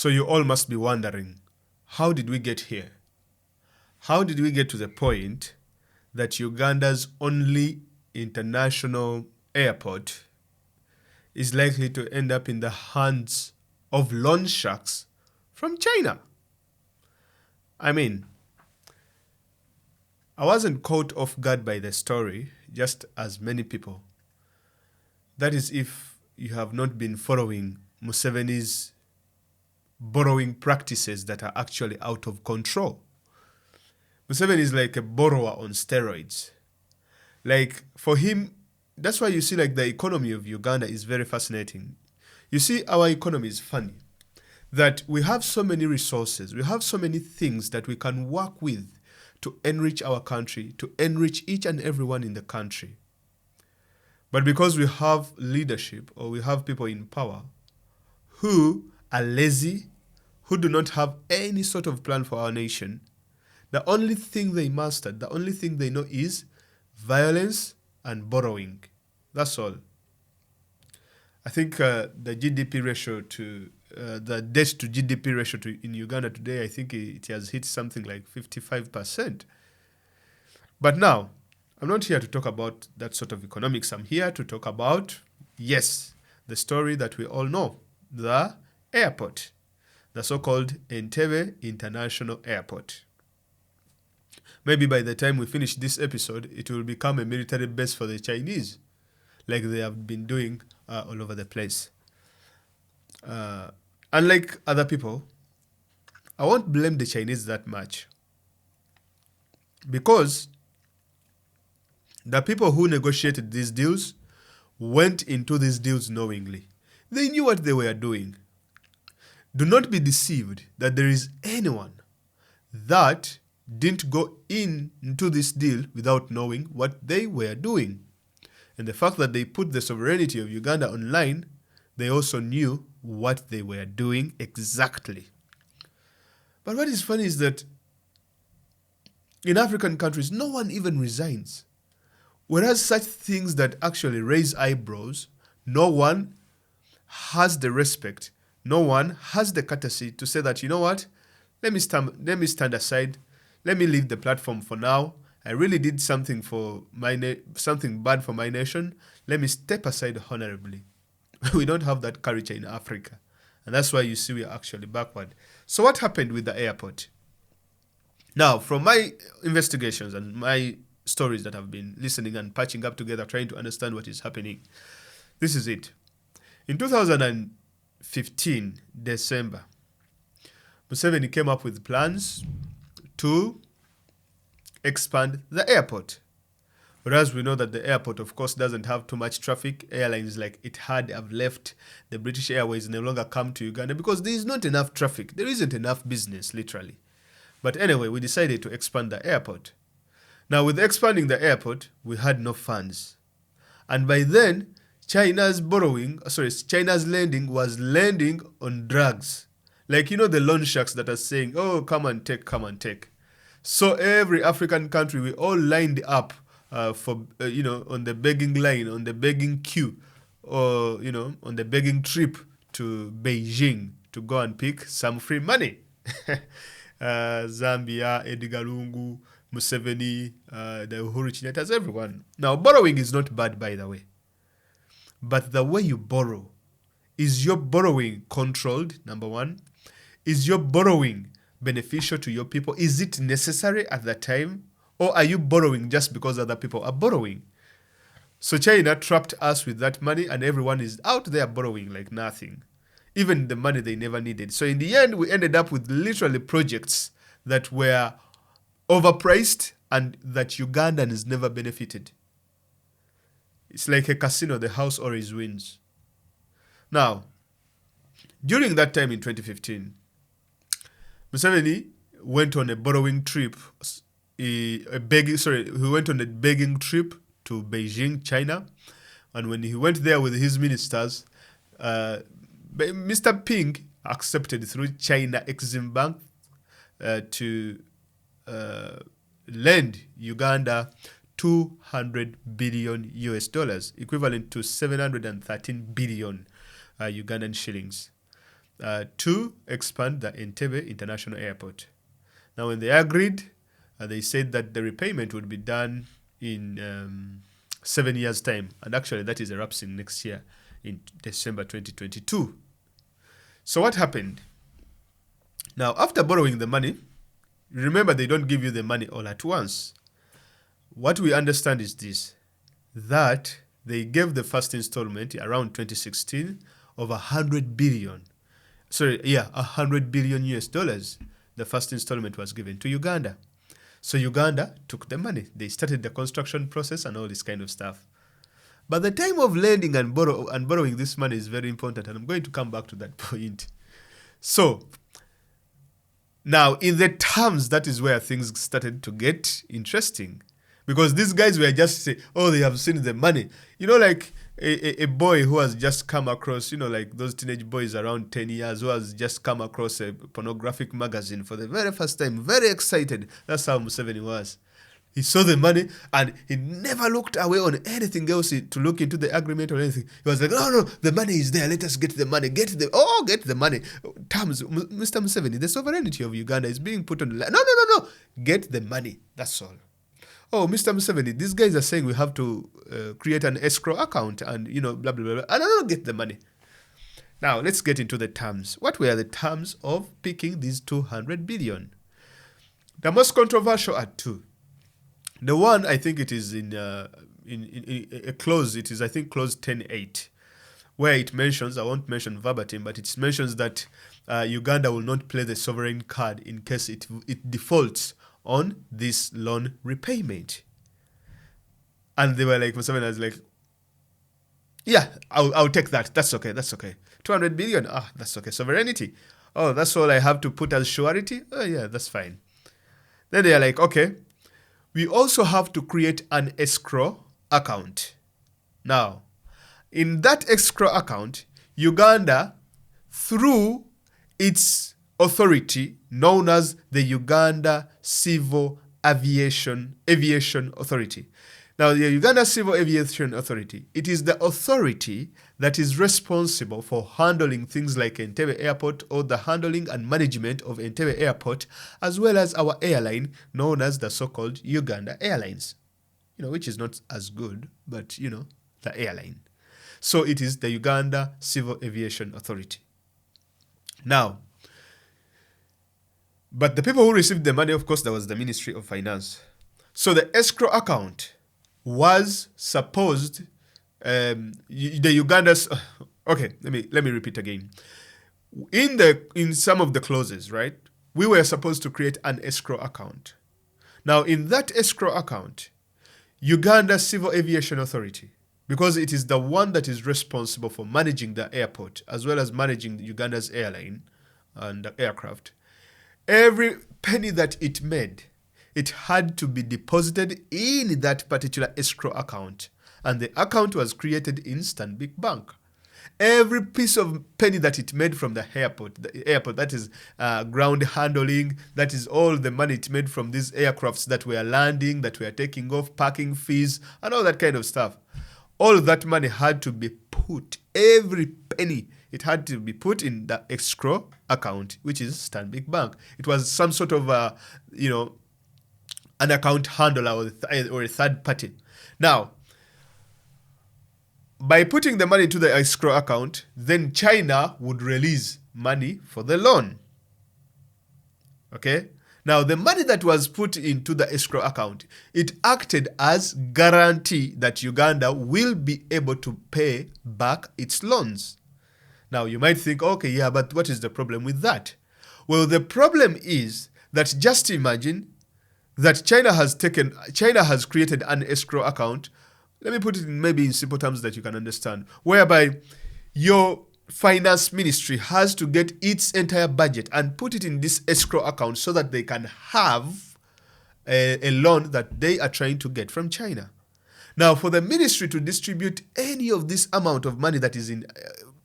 So you all must be wondering, how did we get here? How did we get to the point that Uganda's only international airport is likely to end up in the hands of loan sharks from China? I mean, I wasn't caught off guard by the story, just as many people. That is if you have not been following Museveni's borrowing practices that are actually out of control. Museveni is like a borrower on steroids. Like, for him, that's why you see like the economy of Uganda is very fascinating. You see, our economy is funny. That we have so many resources, we have so many things that we can work with to enrich our country, to enrich each and everyone in the country. But because we have leadership or we have people in power who are lazy, who do not have any sort of plan for our nation, the only thing they mastered, the only thing they know is violence and borrowing. That's all. I think the GDP ratio to the debt to GDP ratio in Uganda today, I think it has hit something like 55%. But now, I'm not here to talk about that sort of economics. I'm here to talk about, yes, the story that we all know, the airport, the so-called Entebbe International Airport. Maybe by the time we finish this episode, it will become a military base for the Chinese, like they have been doing all over the place. Unlike other people, I won't blame the Chinese that much, because the people who negotiated these deals went into these deals knowingly. They knew what they were doing. Do not be deceived that there is anyone that didn't go into this deal without knowing what they were doing. And the fact that they put the sovereignty of Uganda online, they also knew what they were doing exactly. But what is funny is that in African countries, no one even resigns. Whereas such things that actually raise eyebrows, no one has the respect, no one has the courtesy to say that, you know what, let me stand aside, let me leave the platform for now. I really did something for something bad for my nation. Let me step aside honorably. We don't have that courage in Africa. And that's why you see we are actually backward. So what happened with the airport? Now, from my investigations and my stories that I've been listening and patching up together, trying to understand what is happening, this is it. In 2015, December, Museveni came up with plans to expand the airport. Whereas we know that the airport, of course, doesn't have too much traffic. Airlines like Etihad have left. The British Airways no longer come to Uganda because there is not enough traffic. There isn't enough business, literally. But anyway, we decided to expand the airport. Now, with expanding the airport, we had no funds. And by then, China's lending was lending on drugs. Like, you know, the loan sharks that are saying, oh, come and take. So every African country, we all lined up on the begging line, on the begging queue, or, on the begging trip to Beijing to go and pick some free money. Zambia, Edgar Lungu, Museveni, the Uhuru Kenyatta's, everyone. Now, borrowing is not bad, by the way. But the way you borrow, is your borrowing controlled, number one? Is your borrowing beneficial to your people? Is it necessary at that time? Or are you borrowing just because other people are borrowing? So China trapped us with that money and everyone is out there borrowing like nothing. Even the money they never needed. So in the end, we ended up with literally projects that were overpriced and that Ugandans never benefited. It's like a casino, the house always wins. Now, during that time in 2015, Museveni went on a borrowing trip. He went on a begging trip to Beijing, China. And when he went there with his ministers, Mr. Ping accepted through China Exim Bank to lend Uganda 200 billion US dollars, equivalent to 713 billion Ugandan shillings. to expand the Entebbe International Airport. Now, when they agreed, they said that the repayment would be done in 7 years' time. And actually, that is erupting next year in December 2022. So what happened? Now, after borrowing the money, remember they don't give you the money all at once. What we understand is this, that they gave the first installment around 2016 of 100 billion. Sorry, yeah, 100 billion US dollars. The first installment was given to Uganda. So Uganda took the money. They started the construction process and all this kind of stuff. But the time of lending and borrowing this money is very important, and I'm going to come back to that point. So now, in the terms, that is where things started to get interesting. Because these guys were just saying, oh, they have seen the money. You know, like a boy who has just come across, you know, like those teenage boys around 10 years who has just come across a pornographic magazine for the very first time, very excited. That's how Museveni was. He saw the money and he never looked away on anything else to look into the agreement or anything. He was like, no, the money is there. Let us get the money. Get the money. Terms, Mr. Museveni, the sovereignty of Uganda is being put on the line. No. Get the money. That's all. Oh, Mr. Museveni, these guys are saying we have to create an escrow account and, you know, blah, blah, blah, blah. And I don't get the money. Now, let's get into the terms. What were the terms of picking these 200 billion? The most controversial are two. The one, I think it is in a clause, it is, I think, clause 10.8, where it mentions, I won't mention verbatim, but it mentions that Uganda will not play the sovereign card in case it defaults on this loan repayment. And they were like, Museveni was like, yeah, I'll take that. That's okay. 200 billion, that's okay. Sovereignty. Oh, that's all I have to put as surety? Oh, yeah, that's fine. Then they are like, okay, we also have to create an escrow account. Now, in that escrow account, Uganda, through its authority known as the Uganda Civil Aviation Authority. Now, the Uganda Civil Aviation Authority, it is the authority that is responsible for handling things like Entebbe Airport, or the handling and management of Entebbe Airport, as well as our airline known as the so-called Uganda Airlines, you know, which is not as good, but, you know, the airline. So it is the Uganda Civil Aviation Authority. Now, but the people who received the money, of course, that was the Ministry of Finance. So the escrow account was supposed, the Uganda's, okay, let me repeat again. In some of the clauses, right, we were supposed to create an escrow account. Now, in that escrow account, Uganda Civil Aviation Authority, because it is the one that is responsible for managing the airport, as well as managing Uganda's airline and the aircraft, every penny that it made, it had to be deposited in that particular escrow account. And the account was created in Stanbic Bank. Every piece of penny that it made from the airport, that is ground handling, that is all the money it made from these aircrafts that were landing, that were taking off, parking fees, and all that kind of stuff. All that money had to be put, every penny, it had to be put in the escrow account, which is Stanbic Bank. It was some sort of, an account handler or a third party. Now, by putting the money into the escrow account, then China would release money for the loan. Okay? Now, the money that was put into the escrow account, it acted as guarantee that Uganda will be able to pay back its loans. Now, you might think, okay, yeah, but what is the problem with that? Well, the problem is that just imagine that China has created an escrow account. Let me put it maybe in simple terms that you can understand, whereby your finance ministry has to get its entire budget and put it in this escrow account so that they can have a loan that they are trying to get from China. Now, for the ministry to distribute any of this amount of money that is in...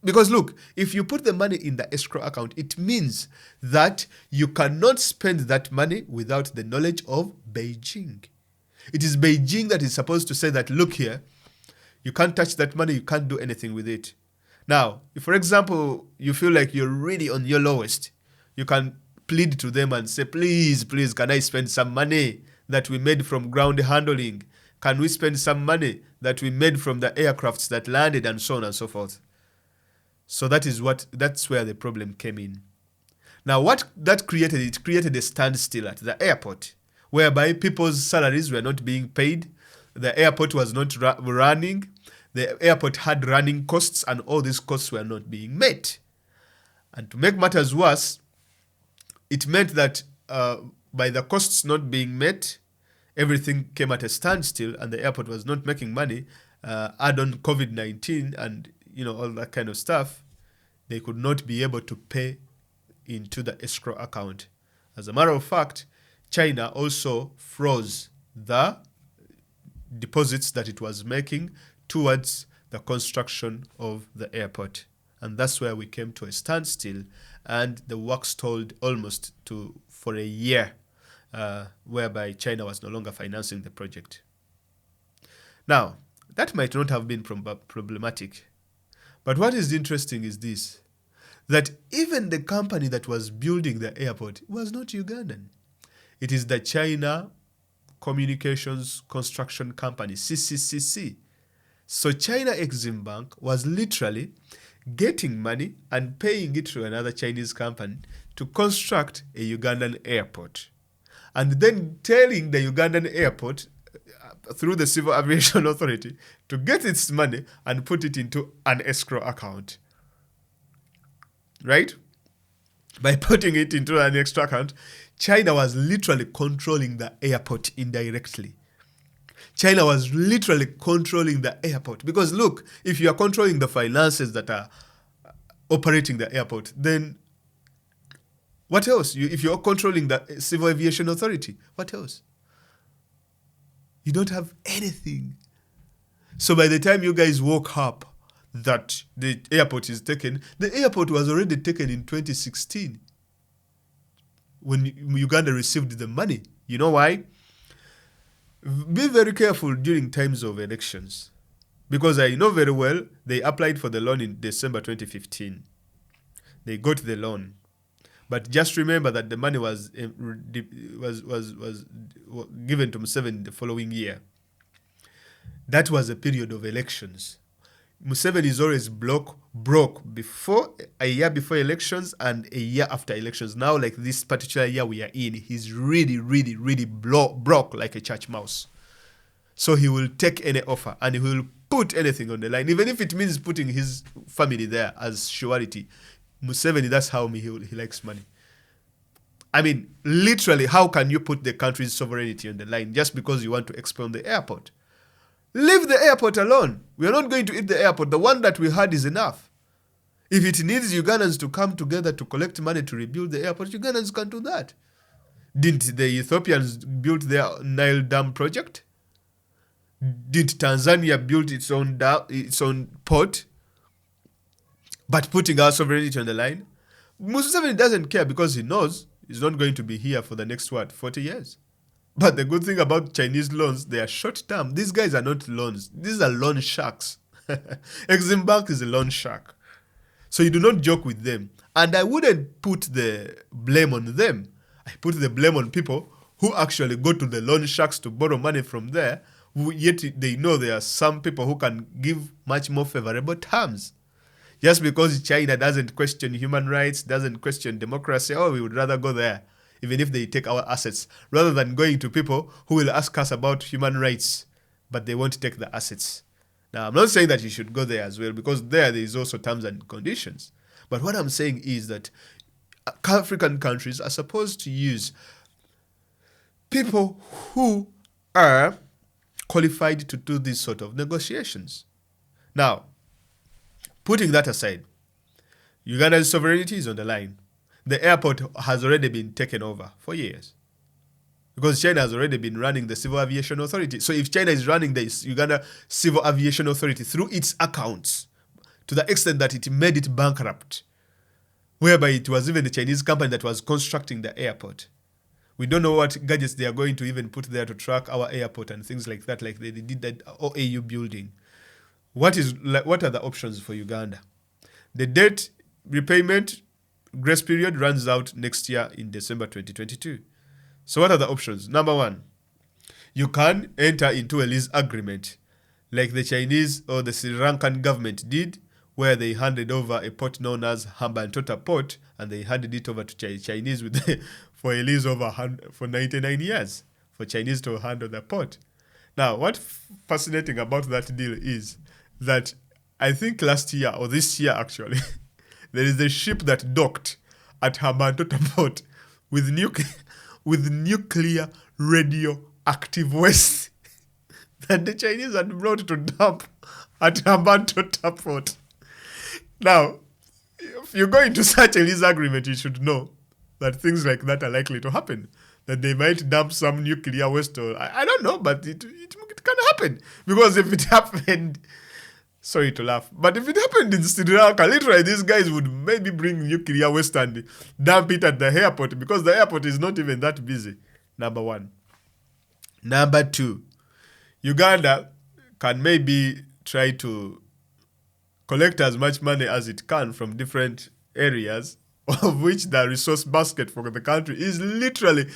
because look, if you put the money in the escrow account, it means that you cannot spend that money without the knowledge of Beijing. It is Beijing that is supposed to say that, look here, you can't touch that money, you can't do anything with it. Now, if, for example, you feel like you're really on your lowest, you can plead to them and say, please, please, can I spend some money that we made from ground handling? Can we spend some money that we made from the aircrafts that landed, and so on and so forth? So that's where the problem came in. Now, what that created, it created a standstill at the airport, whereby people's salaries were not being paid, the airport was not running, the airport had running costs, and all these costs were not being met. And to make matters worse, it meant that by the costs not being met, everything came at a standstill, and the airport was not making money. Add on COVID-19 and all that kind of stuff, they could not be able to pay into the escrow account. As a matter of fact, China also froze the deposits that it was making towards the construction of the airport. And that's where we came to a standstill, and the work stalled almost for a year, whereby China was no longer financing the project. Now, that might not have been problematic, but what is interesting is this, that even the company that was building the airport was not Ugandan. It is the China Communications Construction Company, CCCC. So China Exim Bank was literally getting money and paying it to another Chinese company to construct a Ugandan airport, and then telling the Ugandan airport through the Civil Aviation Authority to get its money and put it into an escrow account. Right? By putting it into an escrow account, China was literally controlling the airport indirectly. China was literally controlling the airport. Because look, if you are controlling the finances that are operating the airport, then what else? If you're controlling the Civil Aviation Authority, what else? You don't have anything. So by the time you guys woke up that the airport is taken, the airport was already taken in 2016 when Uganda received the money. You know why? Be very careful during times of elections, because I know very well they applied for the loan in December 2015. They got the loan. But just remember that the money was given to Museveni the following year. That was a period of elections. Museveni is always broke a year before elections and a year after elections. Now, like this particular year we are in, he's really, really, really broke like a church mouse. So he will take any offer and he will put anything on the line, even if it means putting his family there as surety. Museveni, that's how he likes money. I mean, literally, how can you put the country's sovereignty on the line just because you want to expand the airport? Leave the airport alone. We are not going to eat the airport. The one that we had is enough. If it needs Ugandans to come together to collect money to rebuild the airport, Ugandans can do that. Didn't the Ethiopians build their Nile Dam project? Did Tanzania build its own port? But putting our sovereignty on the line? Museveni doesn't care because he knows he's not going to be here for the next, 40 years. But the good thing about Chinese loans, they are short term. These guys are not loans. These are loan sharks. Exim Bank is a loan shark. So you do not joke with them. And I wouldn't put the blame on them. I put the blame on people who actually go to the loan sharks to borrow money from there, yet they know there are some people who can give much more favorable terms. Just because China doesn't question human rights, doesn't question democracy, we would rather go there, even if they take our assets, rather than going to people who will ask us about human rights, but they won't take the assets. Now, I'm not saying that you should go there as well, because there is also terms and conditions. But what I'm saying is that African countries are supposed to use people who are qualified to do these sort of negotiations. Now, putting that aside, Uganda's sovereignty is on the line. The airport has already been taken over for years, because China has already been running the Civil Aviation Authority. So if China is running the Uganda Civil Aviation Authority through its accounts, to the extent that it made it bankrupt, whereby it was even the Chinese company that was constructing the airport. We don't know what gadgets they are going to even put there to track our airport and things like that, like they did that OAU building. What are the options for Uganda? The debt repayment grace period runs out next year in December 2022. So what are the options? Number one, you can enter into a lease agreement like the Chinese or the Sri Lankan government did, where they handed over a port known as Hambantota Port, and they handed it over to Chinese for a lease for 99 years for Chinese to handle the port. Now, what's fascinating about that deal is that I think last year, or this year actually, there is a ship that docked at Hambantota Port with nuclear radioactive waste that the Chinese had brought to dump at Hambantota Port. Now, if you go into such a lease agreement, you should know that things like that are likely to happen. That they might dump some nuclear waste, or I don't know, but it can happen. Because if it happened, sorry to laugh, but if it happened in Sri Lanka, literally these guys would maybe bring nuclear waste and dump it at the airport, because the airport is not even that busy. Number one. Number two, Uganda can maybe try to collect as much money as it can from different areas, of which the resource basket for the country is literally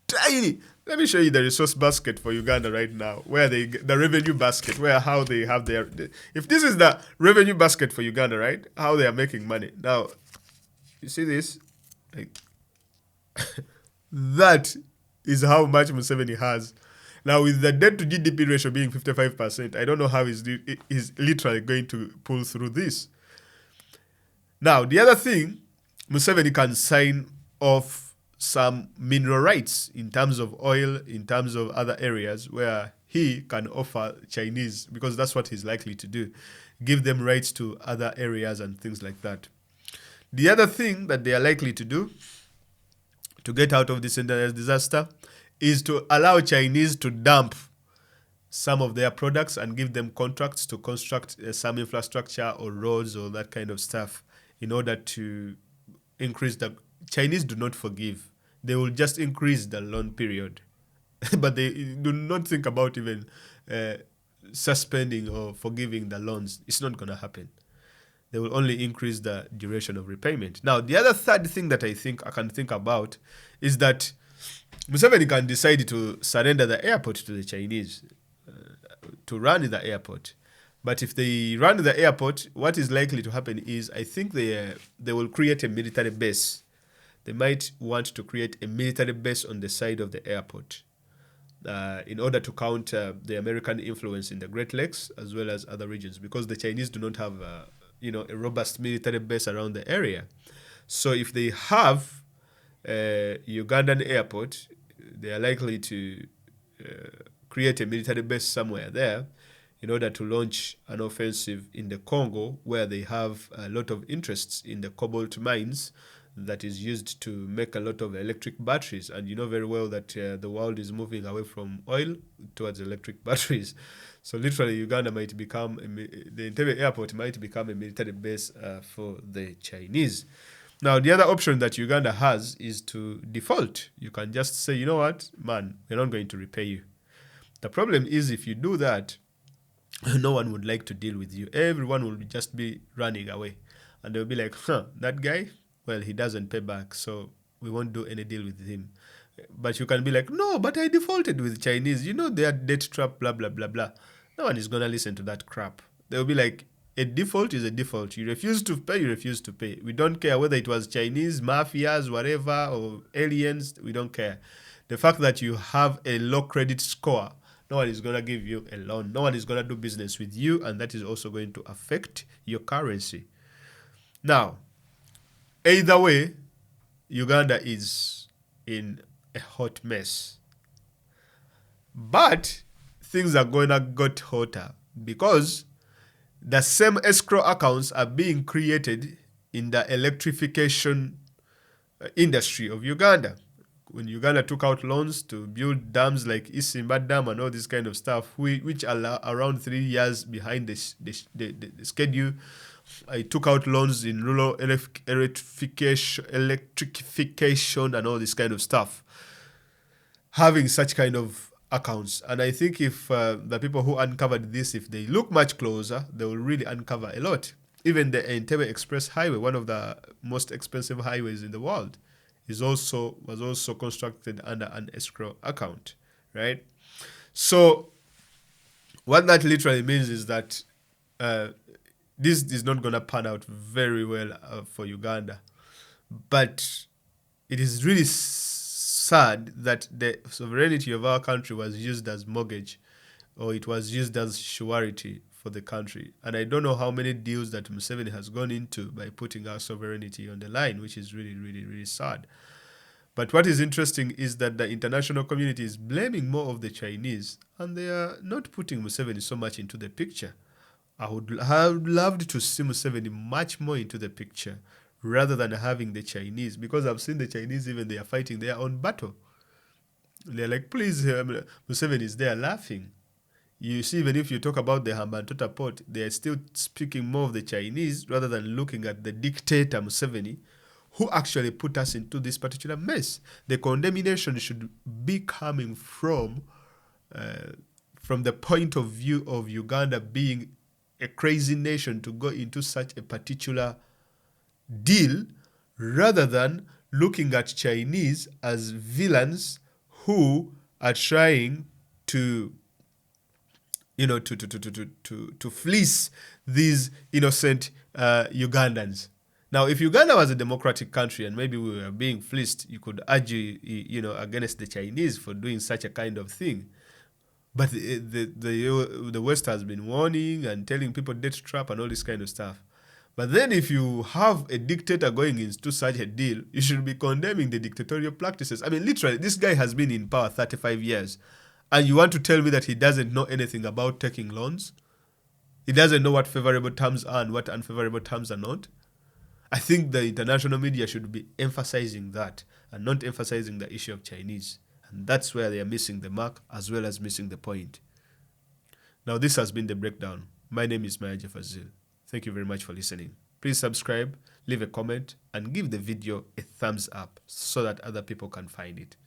tiny. Let me show you the resource basket for Uganda right now, where the revenue basket, how they have if this is the revenue basket for Uganda, right? How they are making money. Now, you see this? Like, that is how much Museveni has. Now, with the debt to GDP ratio being 55%, I don't know how he's literally going to pull through this. Now, the other thing, Museveni can sign off some mineral rights in terms of oil, in terms of other areas where he can offer Chinese, because that's what he's likely to do, give them rights to other areas and things like that. The other thing that they are likely to do to get out of this disaster is to allow Chinese to dump some of their products and give them contracts to construct some infrastructure or roads or that kind of stuff in order to increase the... Chinese do not forgive. They will just increase the loan period. But they do not think about even suspending or forgiving the loans. It's not going to happen. They will only increase the duration of repayment. Now, the other third thing that I can think about is that Museveni can decide to surrender the airport to the Chinese to run the airport. But if they run the airport, what is likely to happen is I think they will create a military base. They might want to create a military base on the side of the airport in order to counter the American influence in the Great Lakes as well as other regions, because the Chinese do not have a robust military base around the area. So if they have a Ugandan airport, they are likely to create a military base somewhere there in order to launch an offensive in the Congo, where they have a lot of interests in the cobalt mines that is used to make a lot of electric batteries. And you know very well that the world is moving away from oil towards electric batteries. So literally Uganda might become, the Entebbe airport might become a military base for the Chinese. Now, the other option that Uganda has is to default. You can just say, you know what, man, we're not going to repay you. The problem is if you do that, no one would like to deal with you. Everyone will just be running away. And they'll be like, that guy, well, he doesn't pay back, so we won't do any deal with him. But you can be like, no, but I defaulted with Chinese. You know, they are debt trap, blah, blah, blah, blah. No one is going to listen to that crap. They'll be like, a default is a default. You refuse to pay, you refuse to pay. We don't care whether it was Chinese, mafias, whatever, or aliens. We don't care. The fact that you have a low credit score, no one is going to give you a loan. No one is going to do business with you, and that is also going to affect your currency. Now, either way, Uganda is in a hot mess. But things are going to get hotter because the same escrow accounts are being created in the electrification industry of Uganda. When Uganda took out loans to build dams like Isimba Dam and all this kind of stuff, which are around 3 years behind the schedule, I took out loans in rural electrification and all this kind of stuff. Having such kind of accounts. And I think if the people who uncovered this, if they look much closer, they will really uncover a lot. Even the Entebbe Express Highway, one of the most expensive highways in the world, was also constructed under an escrow account, right? So what that literally means is that this is not going to pan out very well for Uganda. But it is really sad that the sovereignty of our country was used as mortgage, or it was used as surety for the country. And I don't know how many deals that Museveni has gone into by putting our sovereignty on the line, which is really, really, really sad. But what is interesting is that the international community is blaming more of the Chinese, and they are not putting Museveni so much into the picture. I would have loved to see Museveni much more into the picture rather than having the Chinese, because I've seen the Chinese, even they are fighting their own battle. They're like, please, Museveni is there laughing. You see, even if you talk about the Hambantota port, they are still speaking more of the Chinese rather than looking at the dictator Museveni, who actually put us into this particular mess. The condemnation should be coming from the point of view of Uganda being a crazy nation to go into such a particular deal, rather than looking at Chinese as villains who are trying to to fleece these innocent Ugandans. Now, if Uganda was a democratic country and maybe we were being fleeced, you could argue, against the Chinese for doing such a kind of thing. But the West has been warning and telling people debt trap and all this kind of stuff. But then if you have a dictator going into such a deal, you should be condemning the dictatorial practices. I mean, literally, this guy has been in power 35 years. And you want to tell me that he doesn't know anything about taking loans? He doesn't know what favorable terms are and what unfavorable terms are not? I think the international media should be emphasizing that and not emphasizing the issue of Chinese. And that's where they are missing the mark as well as missing the point. Now, this has been The Breakdown. My name is Maya Fazil. Thank you very much for listening. Please subscribe, leave a comment, and give the video a thumbs up so that other people can find it.